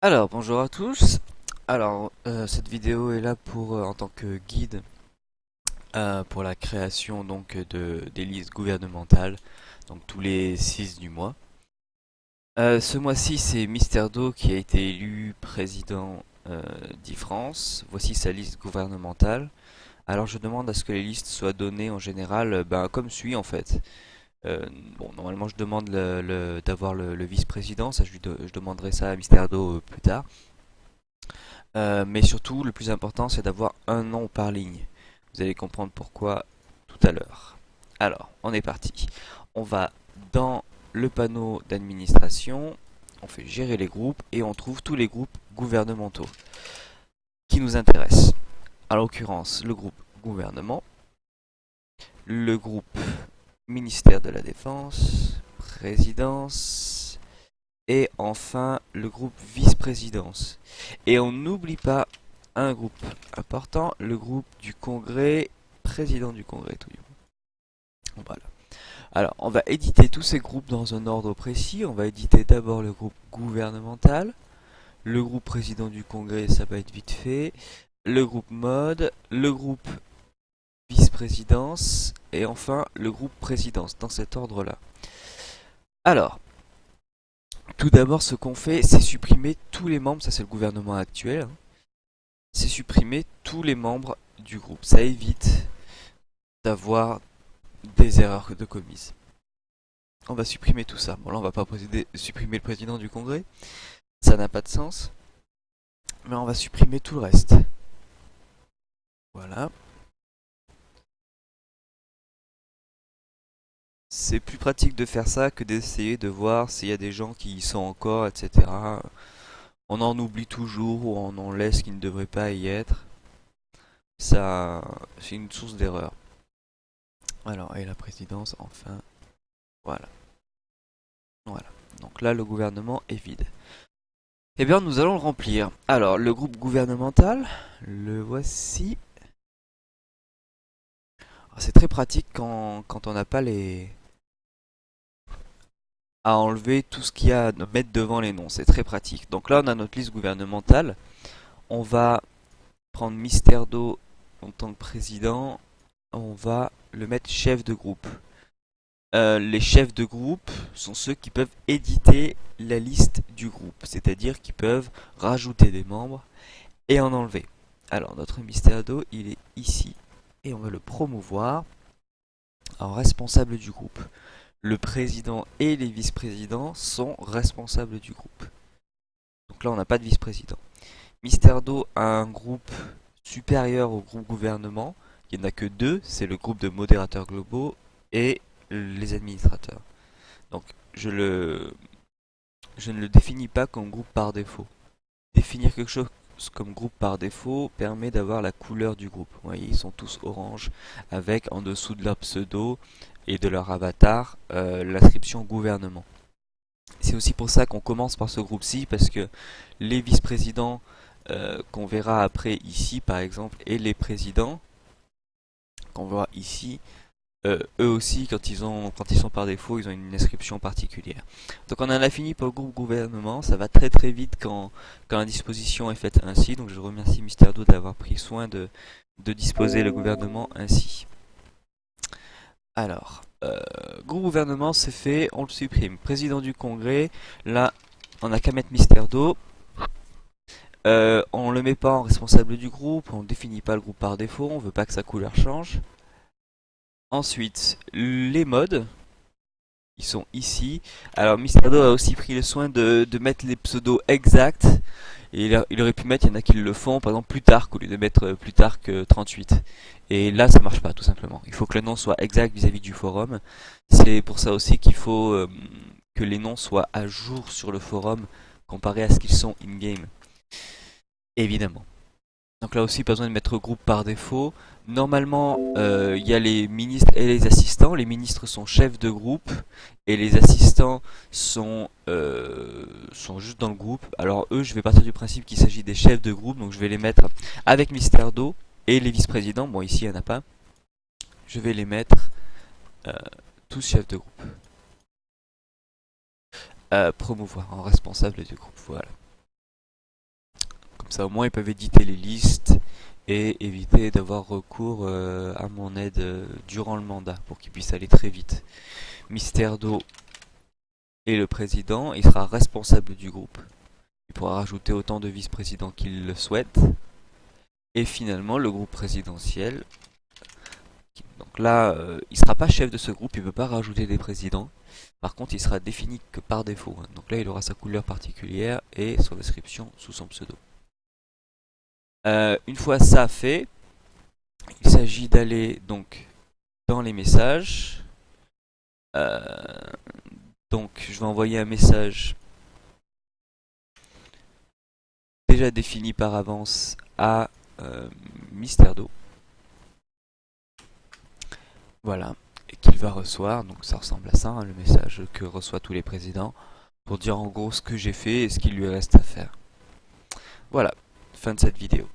Alors, bonjour à tous. Alors, cette vidéo est là pour, en tant que guide pour la création des listes gouvernementales, donc tous les 6 du mois. Ce mois-ci, c'est Mister Do qui a été élu président d'e-France. Voici sa liste gouvernementale. Alors, je demande à ce que les listes soient données en général, comme suit en fait. Euh, bon, normalement, je demande d'avoir le vice-président. Ça, je demanderai ça à Mister Do plus tard. Mais surtout, le plus important, c'est d'avoir un nom par ligne. Vous allez comprendre pourquoi tout à l'heure. Alors, on est parti. On va dans le panneau d'administration, on fait gérer les groupes et on trouve tous les groupes gouvernementaux qui nous intéressent. En l'occurrence, le groupe gouvernement, le groupe ministère de la Défense, présidence et enfin le groupe vice-présidence. Et on n'oublie pas un groupe important, le groupe du Congrès, président du Congrès tout du moins. Voilà. Alors, on va éditer tous ces groupes dans un ordre précis. On va éditer d'abord le groupe gouvernemental, le groupe président du Congrès, ça va être vite fait, le groupe mode, le groupe vice-présidence et enfin le groupe présidence, dans cet ordre-là. Alors, tout d'abord, ce qu'on fait, c'est supprimer tous les membres, ça c'est le gouvernement actuel, hein. C'est supprimer tous les membres du groupe. Ça évite d'avoir des erreurs de commises. On va supprimer tout ça. Bon là on va pas supprimer le président du congrès, ça n'a pas de sens. Mais on va supprimer tout le reste. Voilà. C'est plus pratique de faire ça que d'essayer de voir s'il y a des gens qui y sont encore, etc. On en oublie toujours ou on en laisse qui ne devraient pas y être. Ça, c'est une source d'erreur. Alors, et la présidence, enfin, voilà. Voilà. Donc là, le gouvernement est vide. Eh bien, nous allons le remplir. Alors, le groupe gouvernemental, le voici. C'est très pratique quand on n'a pas les... à enlever tout ce qu'il y a à mettre devant les noms. C'est très pratique. Donc là, on a notre liste gouvernementale. On va prendre Mister Do en tant que président. On va le mettre chef de groupe. Les chefs de groupe sont ceux qui peuvent éditer la liste du groupe. C'est-à-dire qu'ils peuvent rajouter des membres et en enlever. Alors, notre Mister Do, il est ici. Et on va le promouvoir en responsable du groupe. Le président et les vice-présidents sont responsables du groupe. Donc là, on n'a pas de vice-président. Mister Do a un groupe supérieur au groupe gouvernement. Il n'y en a que deux, c'est le groupe de modérateurs globaux et les administrateurs. Donc je ne le définis pas comme groupe par défaut. Définir quelque chose comme groupe par défaut permet d'avoir la couleur du groupe. Vous voyez, ils sont tous orange avec en dessous de leur pseudo et de leur avatar l'inscription gouvernement. C'est aussi pour ça qu'on commence par ce groupe-ci parce que les vice-présidents qu'on verra après ici par exemple et les présidents qu'on voit ici, eux aussi quand ils sont par défaut ils ont une inscription particulière. Donc on en a fini pour le groupe gouvernement, ça va très très vite quand la disposition est faite ainsi, donc je remercie Mister Do d'avoir pris soin de disposer le gouvernement ainsi. Alors, groupe gouvernement c'est fait, on le supprime. Président du congrès, là on n'a qu'à mettre Mister Do. On le met pas en responsable du groupe, on ne définit pas le groupe par défaut, on veut pas que sa couleur change. Ensuite, les modes, ils sont ici. Alors Mister Do a aussi pris le soin de mettre les pseudos exacts. Et il aurait pu mettre, il y en a qui le font, par exemple Plutarque au lieu de mettre Plutarque 38. Et là ça marche pas tout simplement. Il faut que le nom soit exact vis-à-vis du forum. C'est pour ça aussi qu'il faut que les noms soient à jour sur le forum comparé à ce qu'ils sont in-game. Évidemment. Donc là aussi, pas besoin de mettre groupe par défaut. Normalement, il y a les ministres et les assistants. Les ministres sont chefs de groupe et les assistants sont juste dans le groupe. Alors eux, je vais partir du principe qu'il s'agit des chefs de groupe, donc je vais les mettre avec Mister Do et les vice-présidents. Bon, ici, il n'y en a pas. Je vais les mettre euh, tous chefs de groupe. Promouvoir en responsable du groupe, voilà. ça au moins ils peuvent éditer les listes et éviter d'avoir recours à mon aide durant le mandat pour qu'ils puissent aller très vite. Misterdo est le président, il sera responsable du groupe. Il pourra rajouter autant de vice-présidents qu'il le souhaite. Et finalement, le groupe présidentiel. Donc là, il ne sera pas chef de ce groupe, il ne peut pas rajouter des présidents. Par contre, il sera défini que par défaut. Donc là, il aura sa couleur particulière et son description sous son pseudo. Une fois ça fait, il s'agit d'aller donc dans les messages. Donc je vais envoyer un message déjà défini par avance à Misterdo. Voilà, et qu'il va recevoir, donc ça ressemble à ça, hein, le message que reçoit tous les présidents, pour dire en gros ce que j'ai fait et ce qu'il lui reste à faire. Voilà, fin de cette vidéo.